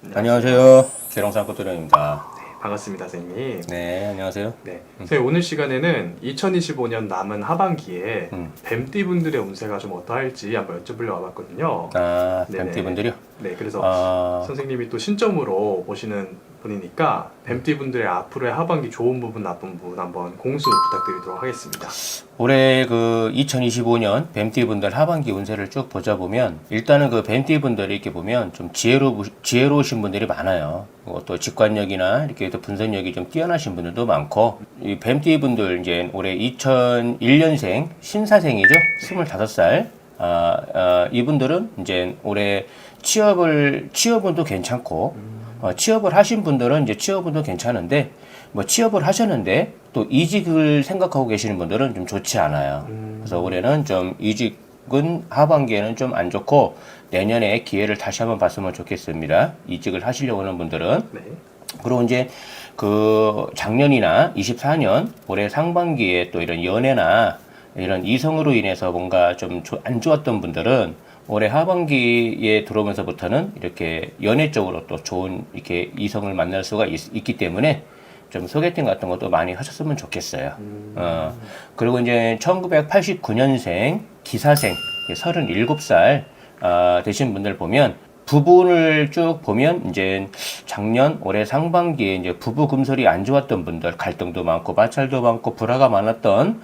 안녕하세요. 계룡산꽃도령입니다. 반갑습니다, 선생님. 네, 안녕하세요. 네, 선생님 오늘 시간에는 2025년 남은 하반기에 음. 뱀띠분들의 운세가 좀 어떠할지 한번 여쭤보려고 와봤거든요. 아, 네네. 뱀띠분들이요? 네, 그래서 아, 선생님이 또 신점으로 보시는 분이니까 뱀띠분들의 앞으로의 하반기 좋은 부분, 나쁜 부분 한번 공수 부탁드리도록 하겠습니다. 올해 그 2025년 뱀띠분들 하반기 운세를 쭉 보자 보면 일단은 그 뱀띠분들이 이렇게 보면 좀 지혜로우신 분들이 많아요. 또 직관력이나 이렇게 또 분석력이 좀 뛰어나신 분들도 많고 이 뱀띠분들 이제 올해 2001년생 신사생이죠. 25살. 이분들은 이제 올해 취업은 또 괜찮고, 취업을 하신 분들은 이제 취업은 괜찮은데, 뭐 취업을 하셨는데, 또 이직을 생각하고 계시는 분들은 좀 좋지 않아요. 그래서 올해는 좀 이직은 하반기에는 좀 안 좋고, 내년에 기회를 다시 한번 봤으면 좋겠습니다. 이직을 하시려고 하는 분들은. 네. 그리고 이제 그 작년이나 24년 올해 상반기에 또 이런 연애나 이런 이성으로 인해서 뭔가 좀 안 좋았던 분들은 올해 하반기에 들어오면서부터는 이렇게 연애 쪽으로 또 좋은 이렇게 이성을 만날 수가 있기 때문에 좀 소개팅 같은 것도 많이 하셨으면 좋겠어요. 그리고 이제 1989년생 기사생 37살 되신 분들 보면 부분을 쭉 보면 이제 작년 올해 상반기에 이제 부부 금슬이 안 좋았던 분들 갈등도 많고 마찰도 많고 불화가 많았던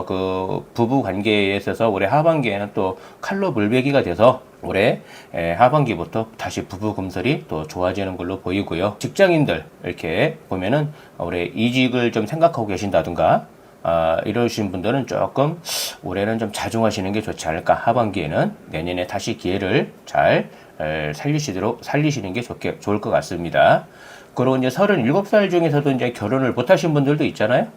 그 부부 관계에 있어서 올해 하반기에는 또 칼로 물베기가 돼서 올해 하반기부터 다시 부부 금슬이 또 좋아지는 걸로 보이고요. 직장인들 이렇게 보면은 올해 이직을 좀 생각하고 계신다든가 이러신 분들은 조금 올해는 좀 자중하시는 게 좋지 않을까. 하반기에는 내년에 다시 기회를 잘 살리시는 게 좋을 것 같습니다. 그리고 이제 37살 중에서도 이제 결혼을 못 하신 분들도 있잖아요.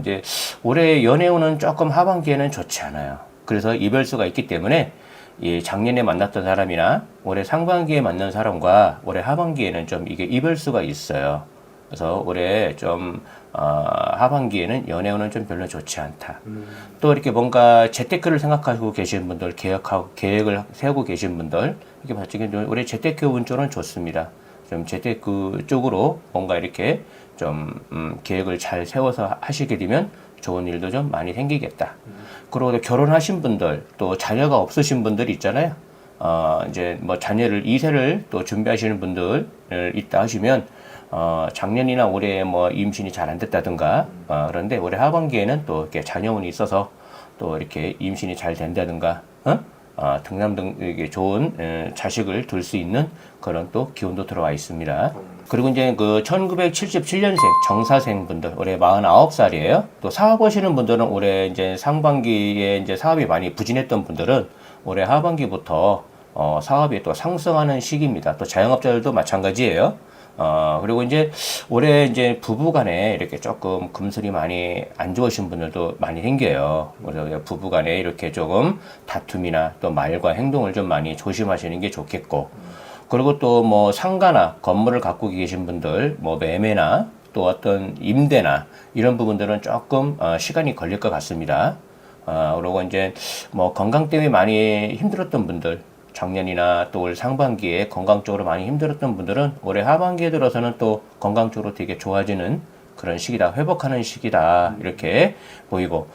이제 올해 연애운은 조금 하반기에는 좋지 않아요. 그래서 이별수가 있기 때문에 이 작년에 만났던 사람이나 올해 상반기에 만난 사람과 올해 하반기에는 좀 이게 이별수가 있어요. 그래서 올해 좀 하반기에는 연애운은 좀 별로 좋지 않다. 또 이렇게 뭔가 재테크를 생각하고 계신 분들, 계획을 세우고 계신 분들 이렇게 봤을 때 올해 재테크 운 쪽은 좋습니다. 좀 재테크 쪽으로 뭔가 이렇게 좀 계획을 잘 세워서 하시게 되면 좋은 일도 좀 많이 생기겠다. 그리고 결혼하신 분들, 또 자녀가 없으신 분들 있잖아요. 이제 뭐 자녀를 2세를 또 준비하시는 분들 있다 하시면 작년이나 올해 뭐 임신이 잘 안 됐다든가, 그런데 올해 하반기에는 또 이렇게 자녀운이 있어서 또 이렇게 임신이 잘 된다든가, 등남 등 이게 좋은 자식을 둘 수 있는 그런 또 기운도 들어와 있습니다. 그리고 이제 그 1977년생 정사생 분들 올해 49살이에요. 또 사업하시는 분들은 올해 이제 상반기에 이제 사업이 많이 부진했던 분들은 올해 하반기부터 사업이 또 상승하는 시기입니다. 또 자영업자들도 마찬가지예요. 그리고 이제 올해 이제 부부간에 이렇게 조금 금슬이 많이 안 좋으신 분들도 많이 생겨요. 그래서 부부간에 이렇게 조금 다툼이나 또 말과 행동을 좀 많이 조심하시는 게 좋겠고, 그리고 또 뭐 상가나 건물을 갖고 계신 분들, 뭐 매매나 또 어떤 임대나 이런 부분들은 조금 시간이 걸릴 것 같습니다. 그리고 이제 뭐 건강 때문에 많이 힘들었던 분들, 작년이나 또 올 상반기에 건강 쪽으로 많이 힘들었던 분들은 올해 하반기에 들어서는 또 건강 쪽으로 되게 좋아지는 그런 시기다, 회복하는 시기다 이렇게 보이고,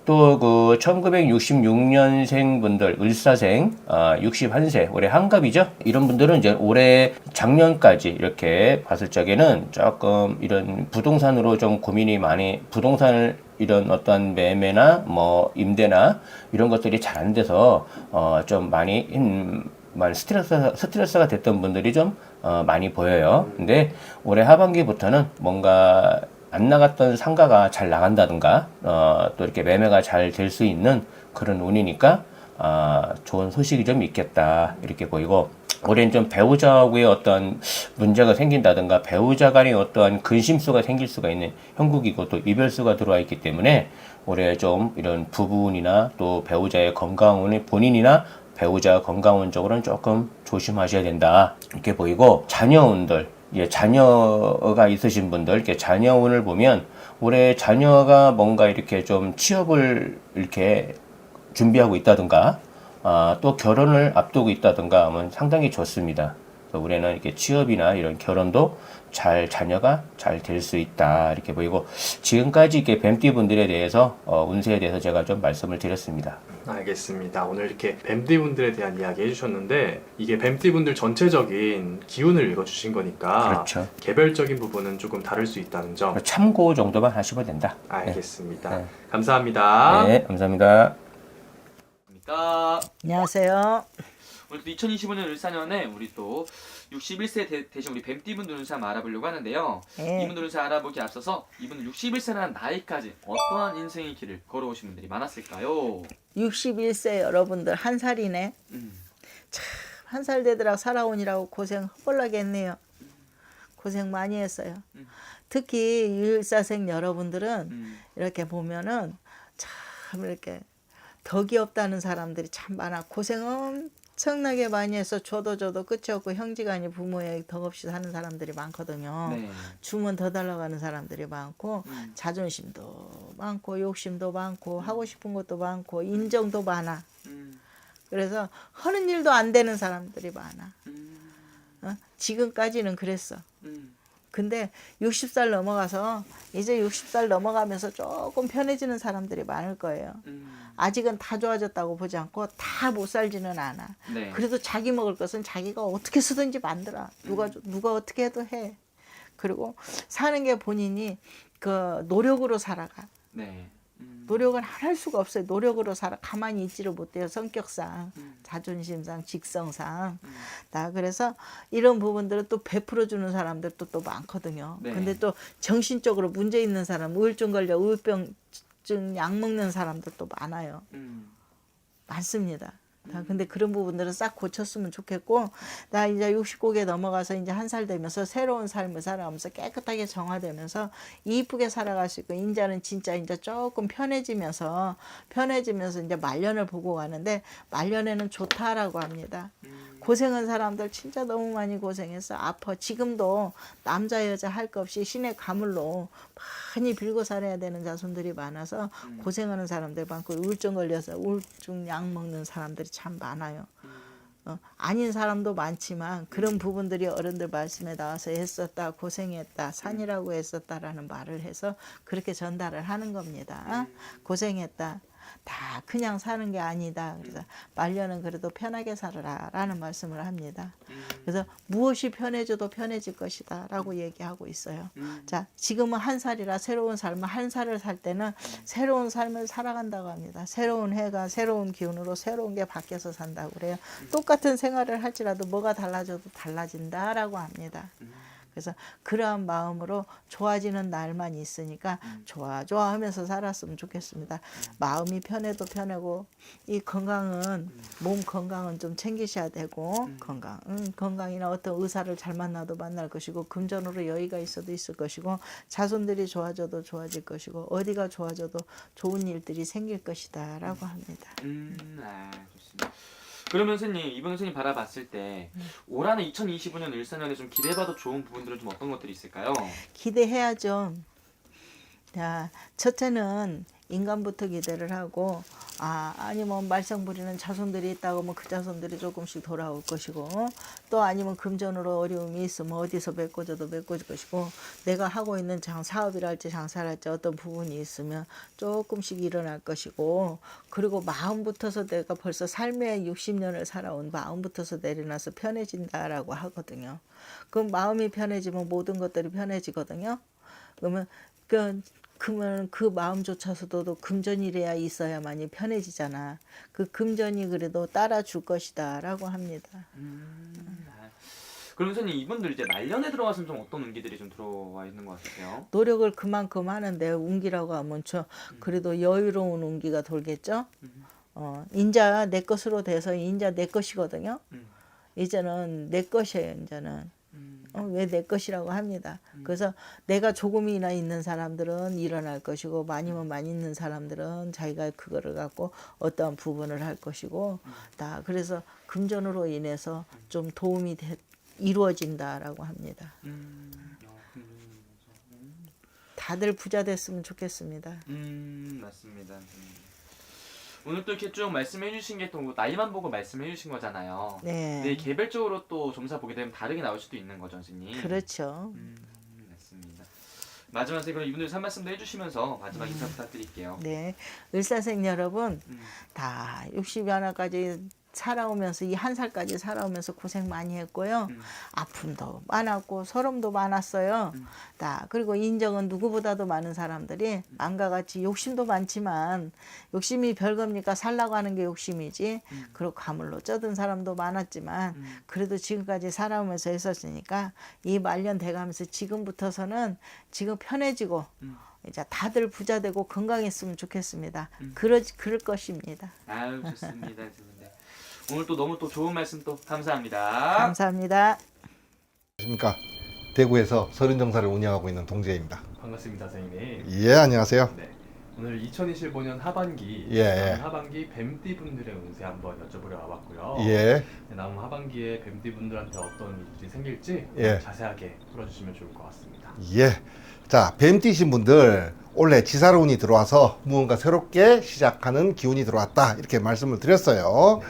또 그 1966년생 분들 을사생 61세 올해 한갑이죠. 이런 분들은 이제 올해 작년까지 이렇게 봤을 적에는 조금 이런 부동산으로 좀 고민이 많이, 부동산을 이런 어떤 매매나 뭐 임대나 이런 것들이 잘 안 돼서 좀 많이 스트레스가 됐던 분들이 좀 많이 보여요. 근데 올해 하반기부터는 뭔가 안 나갔던 상가가 잘 나간다든가, 또 이렇게 매매가 잘 될 수 있는 그런 운이니까, 좋은 소식이 좀 있겠다, 이렇게 보이고, 올해는 좀 배우자하고의 어떤 문제가 생긴다든가, 배우자 간의 어떠한 근심수가 생길 수가 있는 형국이고, 또 이별수가 들어와 있기 때문에, 올해 좀 이런 부부운이나 또 배우자의 건강운이 본인이나 배우자 건강운 쪽으로는 조금 조심하셔야 된다, 이렇게 보이고, 자녀운들, 자녀가 있으신 분들, 이렇게 자녀운을 보면 올해 자녀가 뭔가 이렇게 좀 취업을 이렇게 준비하고 있다든가, 또 결혼을 앞두고 있다든가 하면 상당히 좋습니다. 올해는 이렇게 취업이나 이런 결혼도 자녀가 잘 될 수 있다 이렇게 보이고 지금까지 이렇게 뱀띠 분들에 대해서 운세에 대해서 제가 좀 말씀을 드렸습니다. 알겠습니다. 오늘 이렇게 뱀띠 분들에 대한 이야기 해주셨는데 이게 뱀띠 분들 전체적인 기운을 읽어주신 거니까 그렇죠. 개별적인 부분은 조금 다를 수 있다는 점. 참고 정도만 하시면 된다. 알겠습니다. 네. 감사합니다. 네, 감사합니다. 안녕하세요. 오늘 또 2025년 을사년에 우리 또 61세 대신 우리 뱀띠분들 운세 한번 알아보려고 하는데요. 네. 이분들 운세 알아보기 앞서서 이분들 61세라는 나이까지 어떠한 인생의 길을 걸어오신 분들이 많았을까요? 61세 여러분들 한 살이네. 한 살 되더라 살아오니라고 고생 헛벌나게 했네요. 고생 많이 했어요. 특히 일사생 여러분들은 이렇게 보면은 참 이렇게 덕이 없다는 사람들이 참 많아. 고생 엄청나게 많이 해서 줘도 끝이 없고 형제간이 부모에 덕 없이 사는 사람들이 많거든요. 네. 주면 더 달라가는 사람들이 많고 자존심도 많고 욕심도 많고 하고 싶은 것도 많고 인정도 많아. 그래서 하는 일도 안 되는 사람들이 많아. 지금까지는 그랬어. 근데 60살 넘어가서 이제 60살 넘어가면서 조금 편해지는 사람들이 많을 거예요. 아직은 다 좋아졌다고 보지 않고 다 못 살지는 않아. 네. 그래도 자기 먹을 것은 자기가 어떻게 쓰든지 만들어. 누가 어떻게 해도 해. 그리고 사는 게 본인이 그 노력으로 살아가. 네. 노력은 안 할 수가 없어요. 노력으로 살아. 가만히 있지를 못해요. 성격상, 자존심상, 직성상. 그래서 이런 부분들은 또 베풀어 주는 사람들도 또 많거든요. 네. 근데 또 정신적으로 문제 있는 사람, 우울증 걸려 우울병증 약 먹는 사람들도 많아요. 많습니다. 근데 그런 부분들은 싹 고쳤으면 좋겠고, 나 이제 60곡에 넘어가서 이제 한 살 되면서 새로운 삶을 살아가면서 깨끗하게 정화되면서 이쁘게 살아갈 수 있고, 이제는 진짜 이제 조금 편해지면서 이제 말년을 보고 가는데, 말년에는 좋다라고 합니다. 고생한 사람들 진짜 너무 많이 고생했어. 아파. 지금도 남자 여자 할 것 없이 신의 가물로 많이 빌고 살아야 되는 자손들이 많아서 고생하는 사람들 많고 우울증 걸려서 우울증 약 먹는 사람들이 참 많아요. 아닌 사람도 많지만 그런 부분들이 어른들 말씀에 나와서 애썼다, 고생했다, 산이라고 애썼다라는 말을 해서 그렇게 전달을 하는 겁니다. 고생했다. 다 그냥 사는 게 아니다. 그래서 말년은 그래도 편하게 살아라 라는 말씀을 합니다. 그래서 무엇이 편해져도 편해질 것이다 라고 얘기하고 있어요. 자, 지금은 한 살이라 새로운 삶을 한 살을 살 때는 새로운 삶을 살아간다고 합니다. 새로운 해가 새로운 기운으로 새로운 게 밖에서 산다고 그래요. 똑같은 생활을 할지라도 뭐가 달라져도 달라진다라고 합니다. 그래서 그러한 마음으로 좋아지는 날만 있으니까 좋아하면서 살았으면 좋겠습니다. 마음이 편해도 편하고 이 건강은 몸 건강은 좀 챙기셔야 되고 건강이나 어떤 의사를 잘 만나도 만날 것이고 금전으로 여유가 있어도 있을 것이고 자손들이 좋아져도 좋아질 것이고 어디가 좋아져도 좋은 일들이 생길 것이다 라고 합니다. 좋습니다. 그러면 선생님, 이번 선생님 바라봤을 때 올 한해 2025년 을사년에 좀 기대해봐도 좋은 부분들은 좀 어떤 것들이 있을까요? 기대해야죠. 자, 첫째는 인간부터 기대를 하고 아니면 말썽 부리는 자손들이 있다고 뭐 그 자손들이 조금씩 돌아올 것이고 또 아니면 금전으로 어려움이 있으면 어디서 메꿔줘도 메꿔줄 것이고 내가 하고 있는 사업이랄지 장사랄지 어떤 부분이 있으면 조금씩 일어날 것이고 그리고 마음부터서 내가 벌써 삶의 60년을 살아온 마음부터서 내려놔서 편해진다라고 하거든요. 그럼 마음이 편해지면 모든 것들이 편해지거든요. 그러면 그 마음조차서도 금전이래야 있어야만이 편해지잖아. 그 금전이 그래도 따라줄 것이다 라고 합니다. 그럼 선생님, 이분들 이제 말년에 들어가서는 좀 어떤 운기들이 좀 들어와 있는 것 같으세요? 노력을 그만큼 하는데 운기라고 하면 그래도 여유로운 운기가 돌겠죠. 인자 내 것으로 돼서 인자 내 것이거든요. 이제는 내 것이에요. 이제는. 왜 내 것이라고 합니다. 그래서 내가 조금이나 있는 사람들은 일어날 것이고 많이면 많이 있는 사람들은 자기가 그거를 갖고 어떠한 부분을 할 것이고 그래서 금전으로 인해서 좀 도움이 이루어진다라고 합니다. 다들 부자 됐으면 좋겠습니다. 맞습니다. 오늘 또 이렇게 쭉 말씀해 주신 게 또 나이만 보고 말씀해 주신 거잖아요. 네. 네, 개별적으로 또 점사 보게 되면 다르게 나올 수도 있는 거죠, 선생님. 그렇죠. 맞습니다. 마지막 선생님 이분들 한 말씀도 해주시면서 마지막 인사 부탁드릴게요. 네. 의사생 여러분 음. 다 60여 하나까지 살아오면서 이 한 살까지 살아오면서 고생 많이 했고요. 아픔도 많았고 서름도 많았어요. 다 그리고 인정은 누구보다도 많은 사람들이 안과 같이 욕심도 많지만 욕심이 별겁니까? 살라고 하는 게 욕심이지. 그리고 가물로 쩌든 사람도 많았지만 그래도 지금까지 살아오면서 했었으니까 이 말년 돼가면서 지금부터서는 지금 편해지고 이제 다들 부자 되고 건강했으면 좋겠습니다. 그럴 것입니다. 아유 좋습니다, 선생님. 네. 오늘 또 너무 또 좋은 말씀 또 감사합니다. 감사합니다. 안녕하십니까. 대구에서 서른정사를 운영하고 있는 동재입니다. 반갑습니다, 선생님. 예, 안녕하세요. 네. 오늘 2025년 하반기 예. 남은 하반기 뱀띠 분들의 운세 한번 여쭤보려 와봤고요. 예, 네, 남은 하반기에 뱀띠 분들한테 어떤 일들이 생길지 예. 자세하게 풀어주시면 좋을 것 같습니다. 예. 자, 뱀띠신 분들 올해 지사로운이 들어와서 무언가 새롭게 시작하는 기운이 들어왔다 이렇게 말씀을 드렸어요.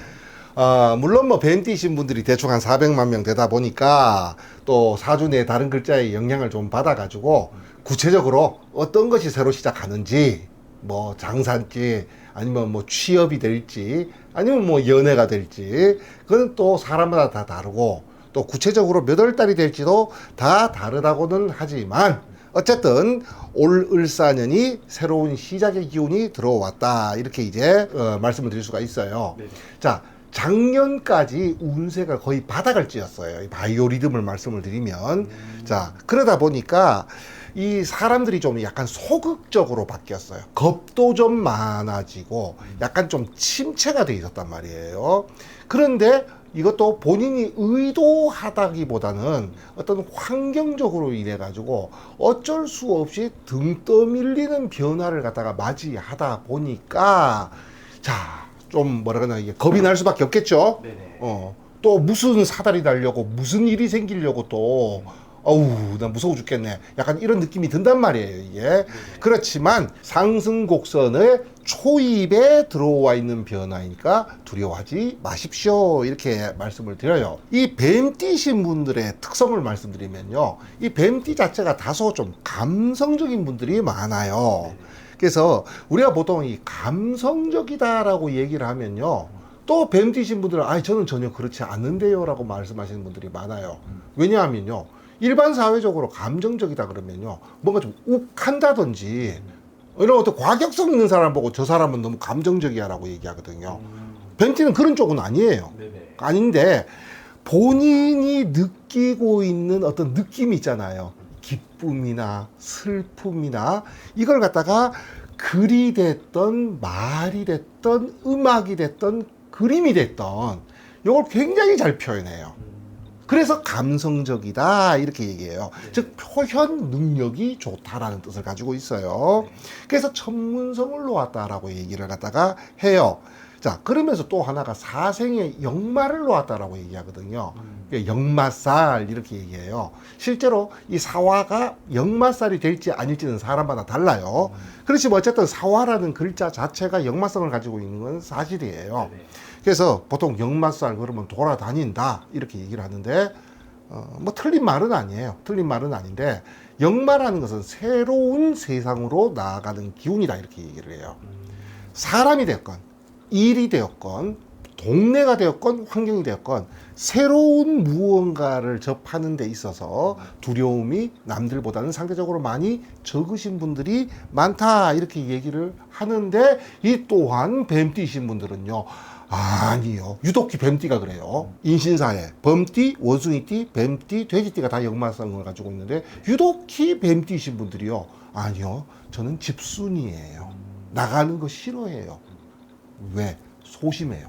물론 뭐 뱀띠신 분들이 대충 한 400만 명 되다 보니까 또 사주 내 다른 글자의 영향을 좀 받아가지고 구체적으로 어떤 것이 새로 시작하는지 뭐 장사인지 아니면 뭐 취업이 될지 아니면 뭐 연애가 될지 그건 또 사람마다 다 다르고 또 구체적으로 몇 월 달이 될지도 다 다르다고는 하지만 어쨌든 올 을사년이 새로운 시작의 기운이 들어왔다 이렇게 이제 말씀을 드릴 수가 있어요. 네. 자, 작년까지 운세가 거의 바닥을 찌었어요. 이 바이오리듬을 말씀을 드리면 자, 그러다 보니까 이 사람들이 좀 약간 소극적으로 바뀌었어요. 겁도 좀 많아지고 약간 좀 침체가 돼 있었단 말이에요. 그런데 이것도 본인이 의도하다기보다는 어떤 환경적으로 인해 가지고 어쩔 수 없이 등 떠밀리는 변화를 갖다가 맞이하다 보니까 자, 좀 뭐라 그러나 이게 겁이 날 수밖에 없겠죠. 네네. 또 무슨 사달이 날려고 무슨 일이 생기려고 또 어우 나 무서워 죽겠네 약간 이런 느낌이 든단 말이에요 이게. 그렇지만 상승곡선의 초입에 들어와 있는 변화이니까 두려워하지 마십시오 이렇게 말씀을 드려요. 이 뱀띠신 분들의 특성을 말씀드리면요, 이 뱀띠 자체가 다소 좀 감성적인 분들이 많아요. 그래서 우리가 보통 이 감성적이다라고 얘기를 하면요, 또 뱀띠신 분들은 아 저는 전혀 그렇지 않는데요 라고 말씀하시는 분들이 많아요. 왜냐하면요, 일반 사회적으로 감정적이다 그러면요 뭔가 좀 욱한다든지 이런 어떤 과격성 있는 사람 보고 저 사람은 너무 감정적이야 라고 얘기하거든요. 뱀띠는 그런 쪽은 아니에요. 네네. 아닌데 본인이 느끼고 있는 어떤 느낌이 있잖아요. 기쁨이나 슬픔이나 이걸 갖다가 글이 됐던 말이 됐던 음악이 됐던 그림이 됐던 이걸 굉장히 잘 표현해요. 그래서 감성적이다 이렇게 얘기해요. 즉 표현 능력이 좋다라는 뜻을 가지고 있어요. 그래서 천문성을 놓았다라고 얘기를 갖다가 해요. 자, 그러면서 또 하나가 사생의 역마를 놓았다라고 얘기하거든요. 역마살 이렇게 얘기해요. 실제로 이 사화가 역마살이 될지 아닐지는 사람마다 달라요. 그렇지만 어쨌든 사화라는 글자 자체가 역마성을 가지고 있는 건 사실이에요. 그래서 보통 역마살 그러면 돌아다닌다 이렇게 얘기를 하는데 뭐 틀린 말은 아니에요. 틀린 말은 아닌데 역마라는 것은 새로운 세상으로 나아가는 기운이다 이렇게 얘기를 해요. 사람이 됐건 일이 되었건 동네가 되었건 환경이 되었건 새로운 무언가를 접하는 데 있어서 두려움이 남들보다는 상대적으로 많이 적으신 분들이 많다 이렇게 얘기를 하는데, 이 또한 뱀띠신 분들은요 아니요, 유독히 뱀띠가 그래요. 인신사에 범띠, 원숭이띠, 뱀띠, 돼지띠가 다 역마성을 가지고 있는데 유독히 뱀띠신 분들이요 아니요, 저는 집순이에요. 나가는 거 싫어해요. 왜? 소심해요.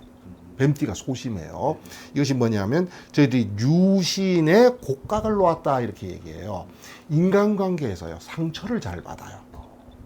뱀띠가 소심해요. 이것이 뭐냐면 저희들이 유신의 곡각을 놓았다 이렇게 얘기해요. 인간관계에서요 상처를 잘 받아요.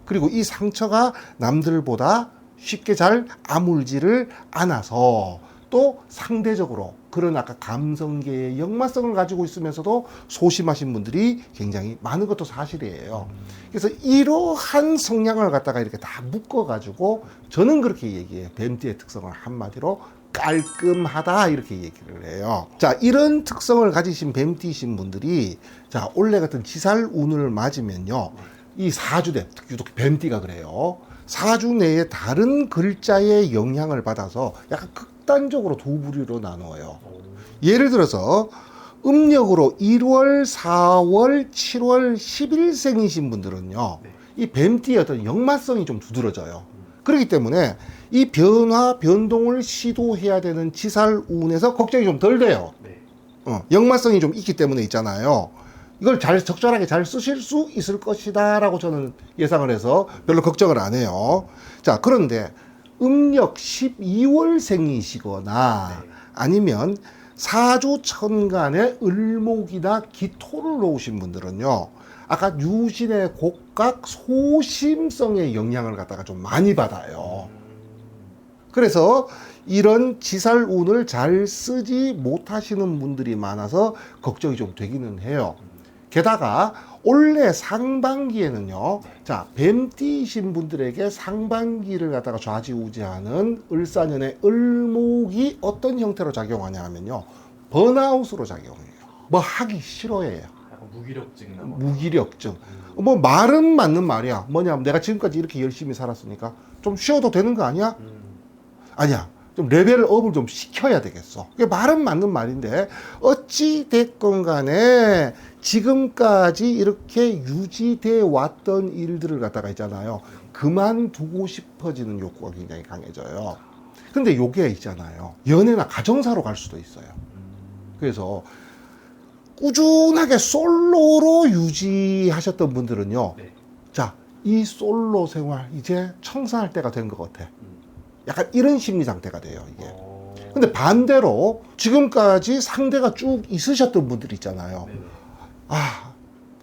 그리고 이 상처가 남들보다 쉽게 잘 아물지를 않아서 또 상대적으로 그런 아까 감성계의 역마성을 가지고 있으면서도 소심하신 분들이 굉장히 많은 것도 사실이에요. 그래서 이러한 성향을 갖다가 이렇게 다 묶어가지고 저는 그렇게 얘기해요. 뱀띠의 특성을 한마디로 깔끔하다 이렇게 얘기를 해요. 자, 이런 특성을 가지신 뱀띠이신 분들이 자, 올해 같은 지살운을 맞으면요, 이 사주대, 유독 뱀띠가 그래요. 사주 내에 다른 글자의 영향을 받아서 약간 극단적으로 두 부류로 나누어요. 예를 들어서 음력으로 1월, 4월, 7월, 10일생이신 분들은요, 이 뱀띠의 어떤 역마성이 좀 두드러져요. 그렇기 때문에 이 변화, 변동을 시도해야 되는 지살운에서 걱정이 좀 덜 돼요. 역마성이 좀 있기 때문에 있잖아요. 이걸 적절하게 잘 쓰실 수 있을 것이다 라고 저는 예상을 해서 별로 걱정을 안 해요. 자, 그런데 음력 12월생이시거나 아니면 사주 천간에 을목이나 기토를 놓으신 분들은요, 아까 유신의 곡각 소심성의 영향을 갖다가 좀 많이 받아요. 그래서 이런 지살운을 잘 쓰지 못하시는 분들이 많아서 걱정이 좀 되기는 해요. 게다가 올해 상반기에는요, 자, 뱀띠이신 분들에게 상반기를 갖다가 좌지우지하는 을사년의 을목이 어떤 형태로 작용하냐 하면요, 번아웃으로 작용해요. 뭐 하기 싫어해요. 무기력증. 무기력증. 뭐 말은 맞는 말이야. 뭐냐면 내가 지금까지 이렇게 열심히 살았으니까 좀 쉬어도 되는 거 아니야? 아니야. 좀 레벨업을 좀 시켜야 되겠어. 그게 말은 맞는 말인데 어찌 됐건 간에 지금까지 이렇게 유지돼 왔던 일들을 갖다가 있잖아요, 그만두고 싶어지는 욕구가 굉장히 강해져요. 근데 요게 있잖아요, 연애나 가정사로 갈 수도 있어요. 그래서 꾸준하게 솔로로 유지하셨던 분들은요, 자, 이 솔로 생활 이제 청산할 때가 된 것 같아. 약간 이런 심리 상태가 돼요, 이게. 근데 반대로 지금까지 상대가 쭉 있으셨던 분들 있잖아요. 아,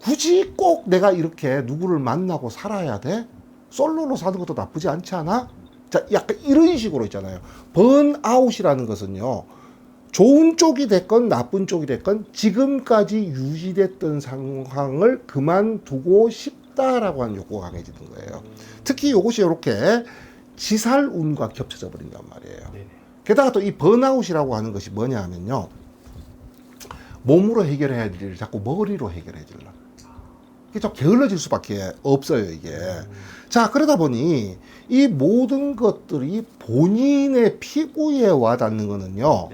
굳이 꼭 내가 이렇게 누구를 만나고 살아야 돼? 솔로로 사는 것도 나쁘지 않지 않아? 자, 약간 이런 식으로 있잖아요. 번아웃이라는 것은요, 좋은 쪽이 됐건 나쁜 쪽이 됐건 지금까지 유지됐던 상황을 그만두고 싶다라고 하는 욕구가 강해지는 거예요. 특히 이것이 이렇게 지살운과 겹쳐져 버린단 말이에요. 게다가 또 이 번아웃이라고 하는 것이 뭐냐 하면요, 몸으로 해결해야 될 일을 자꾸 머리로 해결해 주려. 이게 좀 게을러질 수밖에 없어요, 이게. 자, 그러다 보니 이 모든 것들이 본인의 피부에 와닿는 거는요,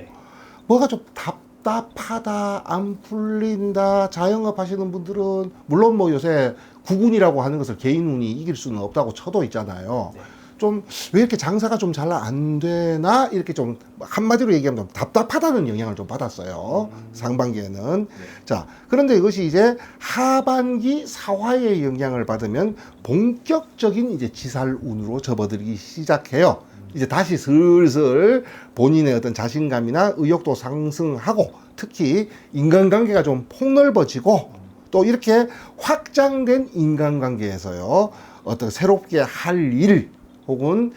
뭐가 좀 답답하다, 안 풀린다, 자영업 하시는 분들은 물론 뭐 요새 구군이라고 하는 것을 개인운이 이길 수는 없다고 쳐도 있잖아요. 좀 왜 이렇게 장사가 좀 잘 안 되나 이렇게 좀 한마디로 얘기하면 좀 답답하다는 영향을 좀 받았어요, 상반기에는. 자, 그런데 이것이 이제 하반기 사화의 영향을 받으면 본격적인 이제 지살운으로 접어들기 시작해요. 이제 다시 슬슬 본인의 어떤 자신감이나 의욕도 상승하고, 특히 인간관계가 좀 폭넓어지고, 또 이렇게 확장된 인간관계에서요, 어떤 새롭게 할 일, 혹은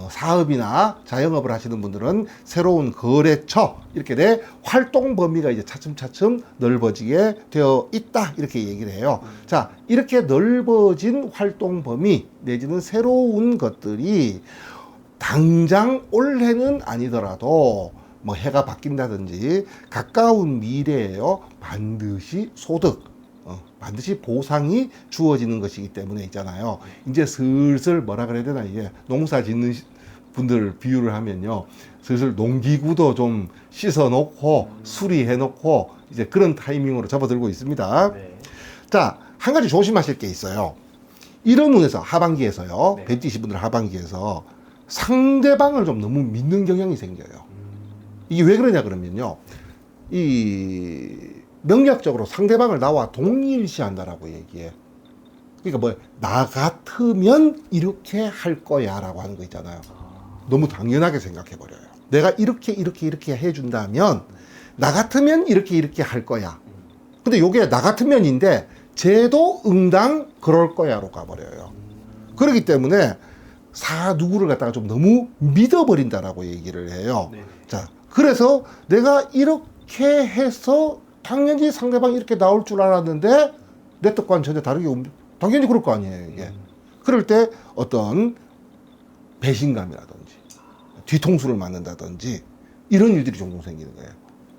사업이나 자영업을 하시는 분들은 새로운 거래처, 이렇게 내 활동 범위가 이제 차츰차츰 넓어지게 되어 있다, 이렇게 얘기를 해요. 자, 이렇게 넓어진 활동 범위 내지는 새로운 것들이 당장 올해는 아니더라도 뭐 해가 바뀐다든지 가까운 미래에요, 반드시 소득, 반드시 보상이 주어지는 것이기 때문에 있잖아요. 이제 슬슬 뭐라 그래야 되나, 이게 농사 짓는 분들 비유를 하면요, 슬슬 농기구도 좀 씻어 놓고 수리해 놓고 이제 그런 타이밍으로 접어들고 있습니다. 자, 한 가지 조심하실 게 있어요. 이런 운에서 하반기에서요, 뱀띠시 분들 하반기에서 상대방을 좀 너무 믿는 경향이 생겨요. 이게 왜 그러냐 그러면요, 이 명략적으로 상대방을 나와 동일시한다라고 얘기해. 그러니까 뭐, 나 같으면 이렇게 할 거야 라고 하는 거 있잖아요. 너무 당연하게 생각해 버려요. 내가 이렇게 해준다면 나 같으면 이렇게 할 거야. 근데 요게 나 같으면인데 쟤도 응당 그럴 거야로 가버려요. 그렇기 때문에 누구를 갖다가 좀 너무 믿어버린다라고 얘기를 해요. 네. 자, 그래서 내가 이렇게 해서 당연히 상대방이 이렇게 나올 줄 알았는데 내 뜻과는 전혀 다르게 당연히 그럴 거 아니에요, 이게. 그럴 때 어떤 배신감이라든지 뒤통수를 맞는다든지 이런 일들이 종종 생기는 거예요.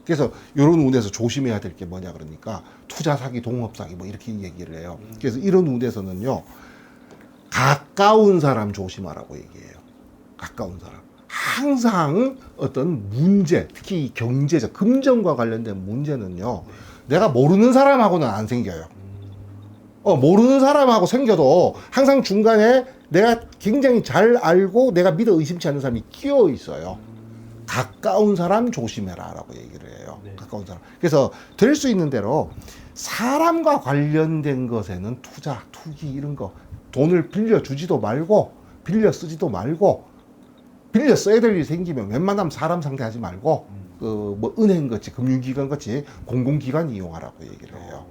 그래서 이런 운에서 조심해야 될 게 뭐냐 그러니까 투자 사기, 동업 사기 뭐 이렇게 얘기를 해요. 그래서 이런 운에서는요, 가까운 사람 조심하라고 얘기해요. 가까운 사람. 항상 어떤 문제, 특히 경제적, 금전과 관련된 문제는요, 내가 모르는 사람하고는 안 생겨요. 모르는 사람하고 생겨도 항상 중간에 내가 굉장히 잘 알고 내가 믿어 의심치 않는 사람이 끼어 있어요. 가까운 사람 조심해라 라고 얘기를 해요. 네. 가까운 사람. 그래서 될 수 있는 대로 사람과 관련된 것에는 투자, 투기 이런 거 돈을 빌려주지도 말고 빌려 쓰지도 말고 빌려 써야 될 일이 생기면 웬만하면 사람 상대하지 말고 뭐 은행 같이 금융기관 같이 공공기관 이용하라고 얘기를 해요.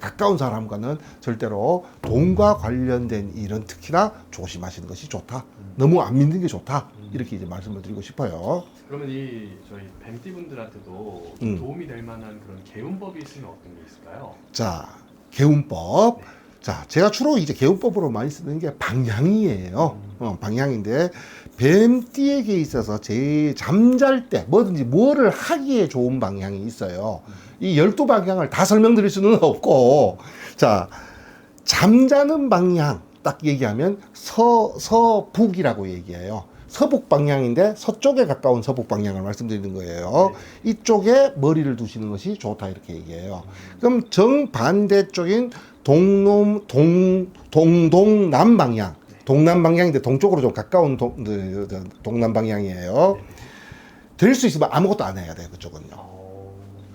가까운 사람과는 절대로 돈과 관련된 일은 특히나 조심하시는 것이 좋다. 너무 안 믿는 게 좋다. 이렇게 이제 말씀을 드리고 싶어요. 그러면 이 저희 뱀띠 분들한테도 도움이 될 만한 그런 개운법이 있으면 어떤 게 있을까요? 자, 개운법. 자, 제가 주로 이제 개운법으로 많이 쓰는 게 방향이에요. 방향인데, 뱀띠에게 있어서 제일 잠잘 때 뭐든지 뭐를 하기에 좋은 방향이 있어요. 이 12방향을 다 설명드릴 수는 없고, 자, 잠자는 방향 딱 얘기하면 서북이라고 얘기해요. 서북 방향인데 서쪽에 가까운 서북 방향을 말씀드리는 거예요. 이쪽에 머리를 두시는 것이 좋다 이렇게 얘기해요. 그럼 정반대쪽인 동동남 방향, 동남 방향인데 동쪽으로 좀 가까운 동남 방향이에요. 될 수 있으면 아무것도 안 해야 돼요, 그쪽은요.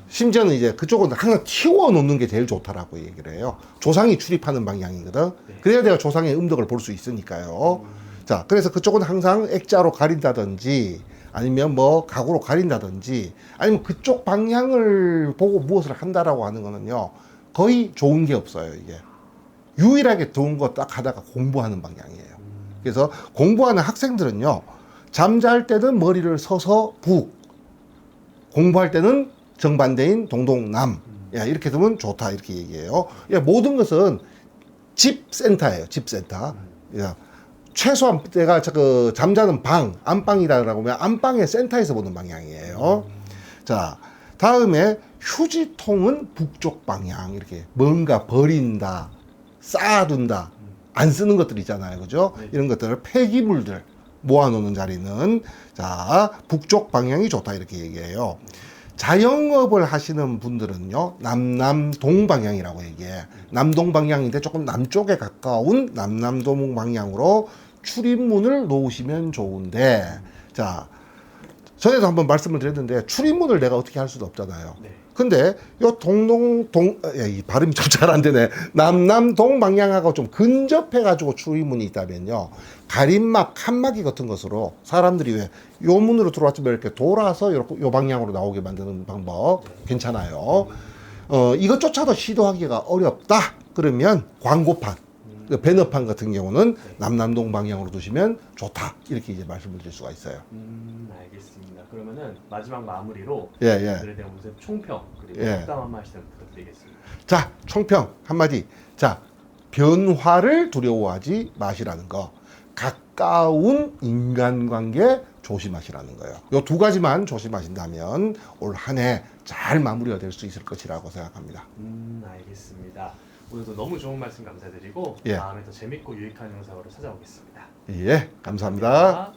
심지어는 이제 그쪽은 항상 튀워놓는 게 제일 좋다라고 얘기를 해요. 조상이 출입하는 방향이거든. 그래야 내가 조상의 음덕을 볼 수 있으니까요. 자, 그래서 그쪽은 항상 액자로 가린다든지 아니면 뭐 가구로 가린다든지 아니면 그쪽 방향을 보고 무엇을 한다라고 하는 거는요, 거의 좋은 게 없어요, 이게. 유일하게 좋은 거 딱 하다가 공부하는 방향이에요. 그래서 공부하는 학생들은요, 잠잘 때는 머리를 서서 북, 공부할 때는 정반대인 동동남. 야, 이렇게 되면 좋다 이렇게 얘기해요. 야, 모든 것은 집센터예요, 집센터. 야, 최소한 내가 그 잠자는 방, 안방이라고 하면 안방의 센터에서 보는 방향이에요. 자, 다음에 휴지통은 북쪽 방향. 이렇게 뭔가 버린다, 쌓아둔다, 안 쓰는 것들 있잖아요, 그죠? 이런 것들을 폐기물들 모아놓는 자리는 자, 북쪽 방향이 좋다 이렇게 얘기해요. 자영업을 하시는 분들은요, 남남동 방향이라고 얘기해. 남동 방향인데 조금 남쪽에 가까운 남남동 방향으로 출입문을 놓으시면 좋은데, 자, 전에도 한번 말씀을 드렸는데 출입문을 내가 어떻게 할 수도 없잖아요. 근데 요 이 발음이 좀 잘 안 되네. 남남동 방향하고 좀 근접해 가지고 출입문이 있다면요, 가림막 칸막이 같은 것으로 사람들이 왜 요 문으로 들어왔지만 이렇게 돌아서 요 방향으로 나오게 만드는 방법 괜찮아요. 이것조차도 시도하기가 어렵다 그러면 광고판, 배너판 같은 경우는 남남동 방향으로 두시면 좋다 이렇게 이제 말씀을 드릴 수가 있어요. 알겠습니다. 그러면은 마지막 마무리로 예. 오늘에 대한 무슨 총평 그리고 예. 덕담 한 말씀 부탁드리겠습니다. 자, 총평 한마디. 자, 변화를 두려워하지 마시라는 거. 가까운 인간관계 조심하시라는 거예요. 요 두 가지만 조심하신다면 올 한 해 잘 마무리가 될 수 있을 것이라고 생각합니다. 알겠습니다. 오늘도 너무 좋은 말씀 감사드리고 예. 다음에 더 재밌고 유익한 영상으로 찾아오겠습니다. 예, 감사합니다.